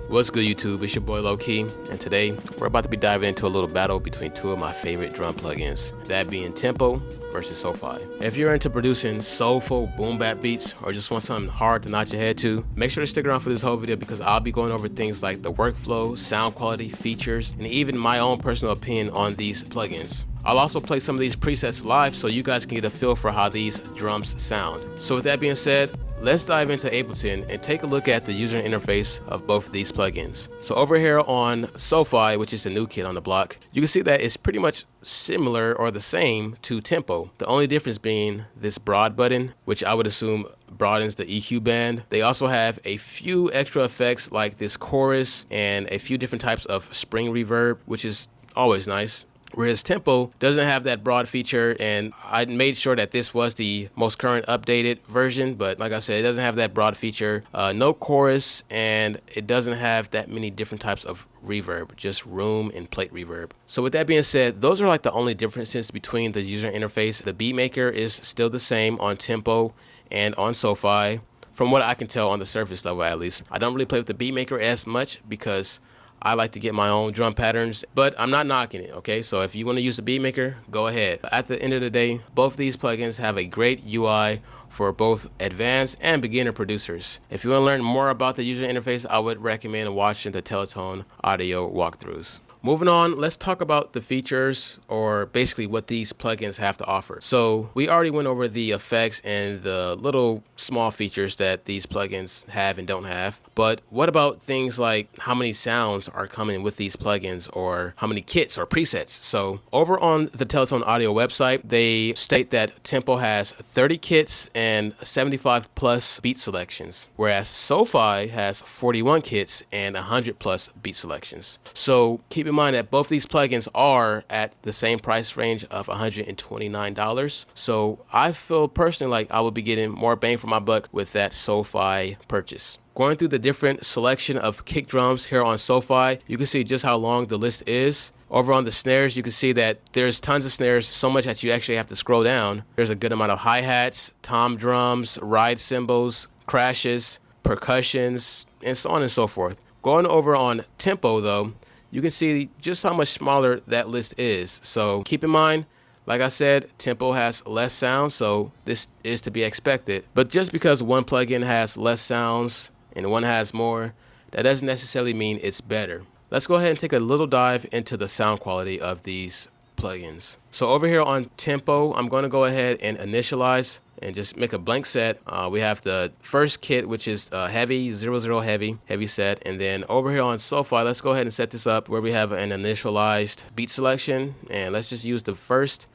What's good, YouTube? It's your boy Low Key, and today we're about to be diving into a little battle between two of my favorite drum plugins, that being Tympo versus Soulfi. If you're into producing soulful boom bap beats or just want something hard to nod your head to, make sure to stick around for this whole video because I'll be going over things like the workflow, sound quality, features, and even my own personal opinion on these plugins. I'll also play some of these presets live so you guys can get a feel for how these drums sound. So with that being said, let's dive into Ableton and take a look at the user interface of both of these plugins. So over here on Soulfi, which is the new kid on the block, you can see that it's pretty much similar or the same to Tympo. The only difference being this broad button, which I would assume broadens the EQ band. They also have a few extra effects like this chorus and a few different types of spring reverb, which is always nice. Whereas Tympo doesn't have that broad feature, and I made sure that this was the most current updated version, but like I said, it doesn't have that broad feature, no chorus, and it doesn't have that many different types of reverb, just room and plate reverb. So with that being said, those are like the only differences between the user interface. The beat maker is still the same on Tympo and on Soulfi, from what I can tell on the surface level at least. I don't really play with the beat maker as much because I like to get my own drum patterns, but I'm not knocking it, okay? So if you want to use the beat maker, go ahead. At the end of the day, both these plugins have a great UI for both advanced and beginner producers. If you want to learn more about the user interface, I would recommend watching the Teletone audio walkthroughs. Moving on, let's talk about the features, or basically what these plugins have to offer. So we already went over the effects and the little small features that these plugins have and don't have. But what about things like how many sounds are coming with these plugins, or how many kits or presets? So over on the Teletone audio website, they state that Tympo has 30 kits and 75 plus beat selections, whereas Soulfi has 41 kits and 100 plus beat selections. So keep in mind that both these plugins are at the same price range of $129. So I feel personally like I would be getting more bang for my buck with that Soulfi purchase. Going through the different selection of kick drums here on Soulfi, you can see just how long the list is. Over on the snares, you can see that there's tons of snares, so much that you actually have to scroll down. There's a good amount of hi-hats, tom drums, ride cymbals, crashes, percussions, and so on and so forth. Going over on Tympo though, you can see just how much smaller that list is. So keep in mind, like I said, Tympo has less sounds, so this is to be expected. But just because one plugin has less sounds and one has more, that doesn't necessarily mean it's better. Let's go ahead and take a little dive into the sound quality of these plugins. So over here on Tympo, I'm going to go ahead and initialize and just make a blank set. We have the first kit, which is heavy, 00 heavy set. And then over here on Soulfi, let's go ahead and set this up where we have an initialized beat selection. And let's just use the first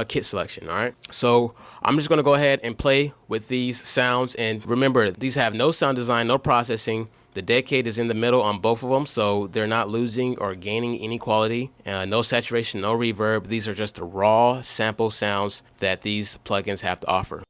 kit selection, all right? So I'm just gonna go ahead and play with these sounds. And remember, these have no sound design, no processing. The decade is in the middle on both of them, so they're not losing or gaining any quality. No saturation, no reverb. These are just the raw sample sounds that these plugins have to offer.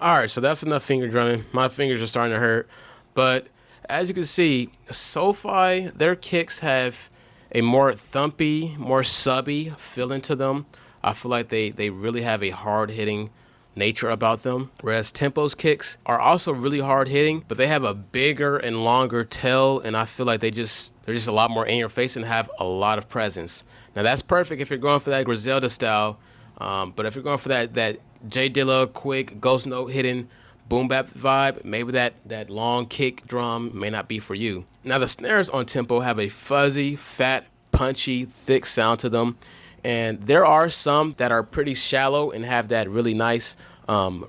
All right, so that's enough finger drumming. My fingers are starting to hurt. But as you can see, Soulfi, their kicks have a more thumpy, more subby feeling to them. I feel like they really have a hard hitting nature about them. Whereas Tympo's kicks are also really hard hitting, but they have a bigger and longer tail, and I feel like they're just a lot more in your face and have a lot of presence. Now that's perfect if you're going for that Griselda style, but if you're going for that J Dilla quick ghost note hitting boom bap vibe, maybe that long kick drum may not be for you. Now the snares on Tympo have a fuzzy, fat, punchy, thick sound to them. And there are some that are pretty shallow and have that really nice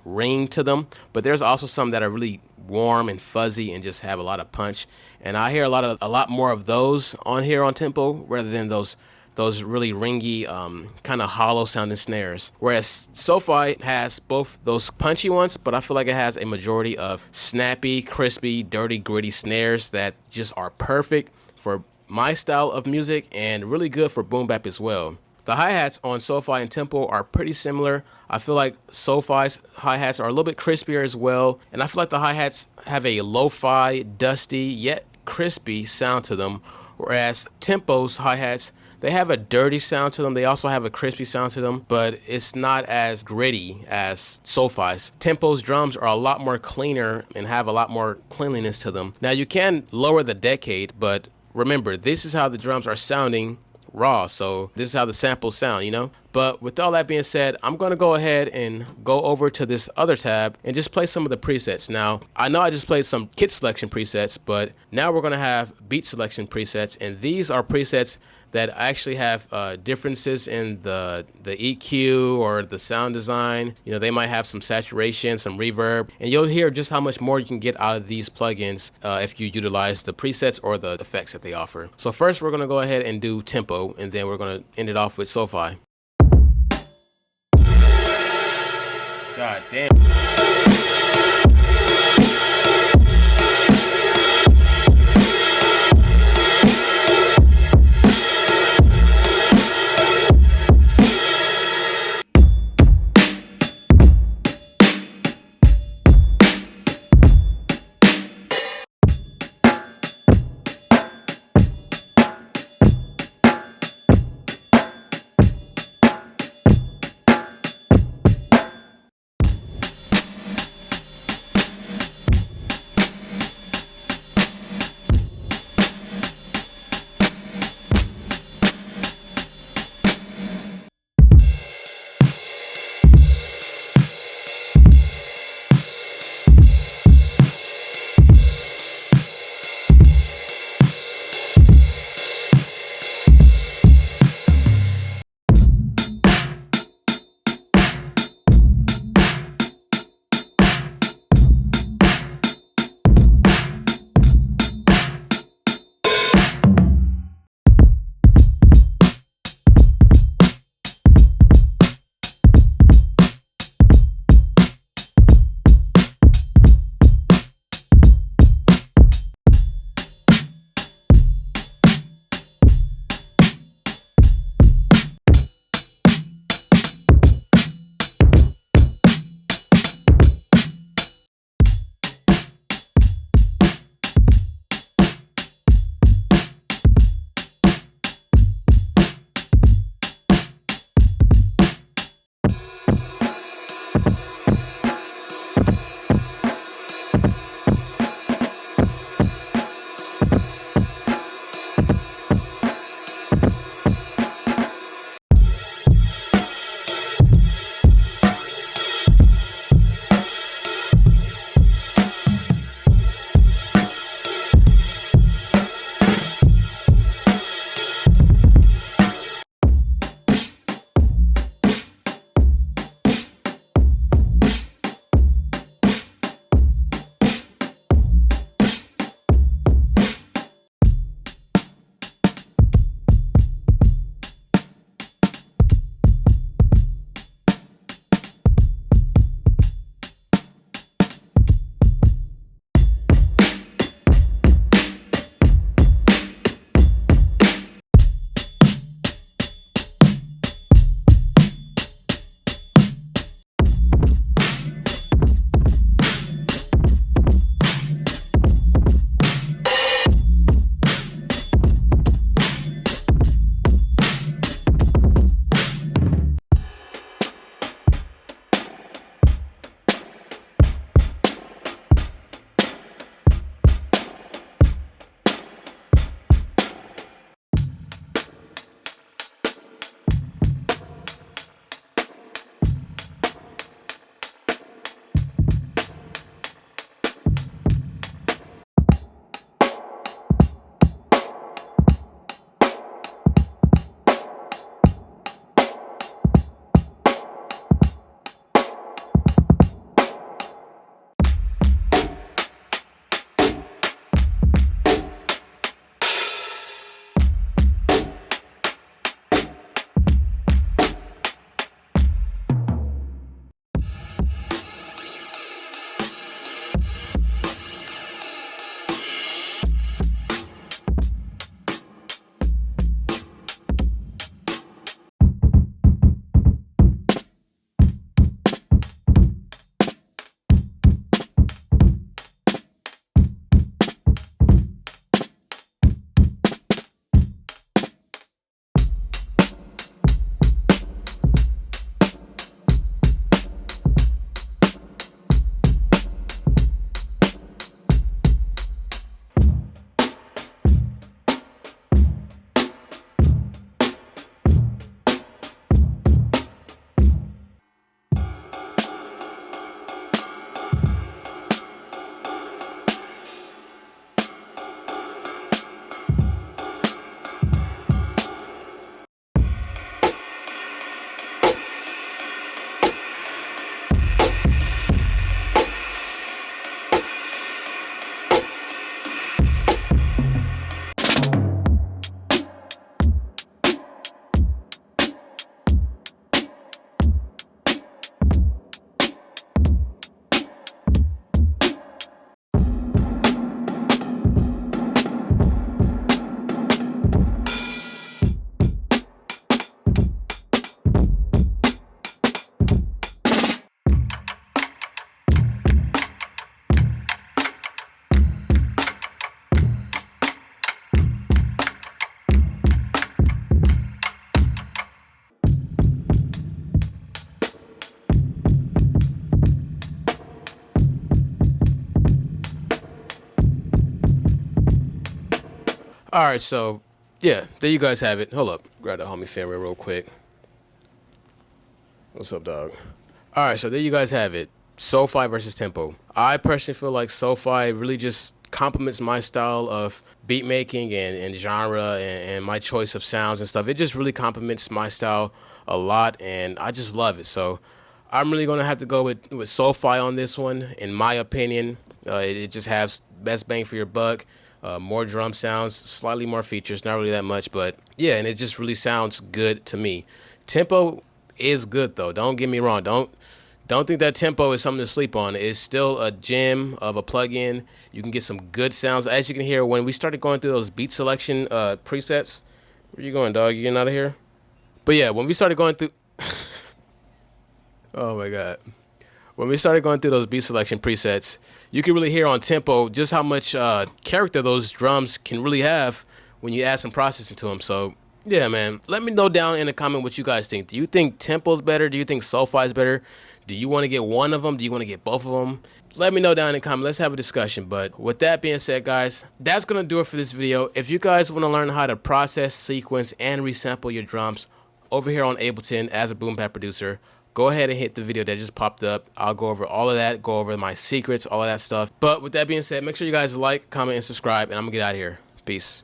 ring to them. But there's also some that are really warm and fuzzy and just have a lot of punch. And I hear a lot more of those on here on Tympo rather than those really ringy, kind of hollow sounding snares. Whereas Soulfi has both those punchy ones, but I feel like it has a majority of snappy, crispy, dirty, gritty snares that just are perfect for my style of music and really good for boom bap as well. The hi-hats on Soulfi and Tympo are pretty similar. I feel like Soulfi's hi-hats are a little bit crispier as well. And I feel like the hi-hats have a lo-fi, dusty, yet crispy sound to them. Whereas Tympo's hi-hats, they have a dirty sound to them. They also have a crispy sound to them, but it's not as gritty as Soulfi's. Tympo's drums are a lot more cleaner and have a lot more cleanliness to them. Now you can lower the decade, but remember, this is how the drums are sounding raw, so this is how the samples sound, you know. But with all that being said, I'm going to go ahead and go over to this other tab and just play some of the presets. Now I know I just played some kit selection presets, but now we're going to have beat selection presets, and these are presets that actually have differences in the EQ or the sound design. You know, they might have some saturation, some reverb, and you'll hear just how much more you can get out of these plugins if you utilize the presets or the effects that they offer. So first we're going to go ahead and do Tympo, and then we're going to end it off with Soulfi. God damn. All right, so yeah, there you guys have it. Hold up, grab the homie fan real quick. What's up, dog? All right, so there you guys have it. Soulfi versus Tympo. I personally feel like Soulfi really just complements my style of beat making and genre and my choice of sounds and stuff. It just really complements my style a lot, and I just love it. So I'm really gonna have to go with Soulfi on this one, in my opinion. It just has best bang for your buck. More drum sounds, slightly more features, not really that much, but yeah, and it just really sounds good to me. Tympo is good though. Don't get me wrong. Don't think that Tympo is something to sleep on. It's still a gem of a plugin. You can get some good sounds. As you can hear, when we started going through those beat selection presets, where you going, dog? You getting out of here? But yeah, when we started going through, oh my god, when we started going through those beat selection presets, you can really hear on Tympo just how much character those drums can really have when you add some processing to them. So yeah, man, let me know down in the comment what you guys think. Do you think Tympo's better? Do you think Soulfi's better? Do you want to get one of them? Do you want to get both of them? Let me know down in the comment. Let's have a discussion. But with that being said, guys, that's going to do it for this video. If you guys want to learn how to process, sequence, and resample your drums over here on Ableton as a boom bap producer, go ahead and hit the video that just popped up. I'll go over all of that, go over my secrets, all of that stuff. But with that being said, make sure you guys like, comment, and subscribe, and I'm going to get out of here. Peace.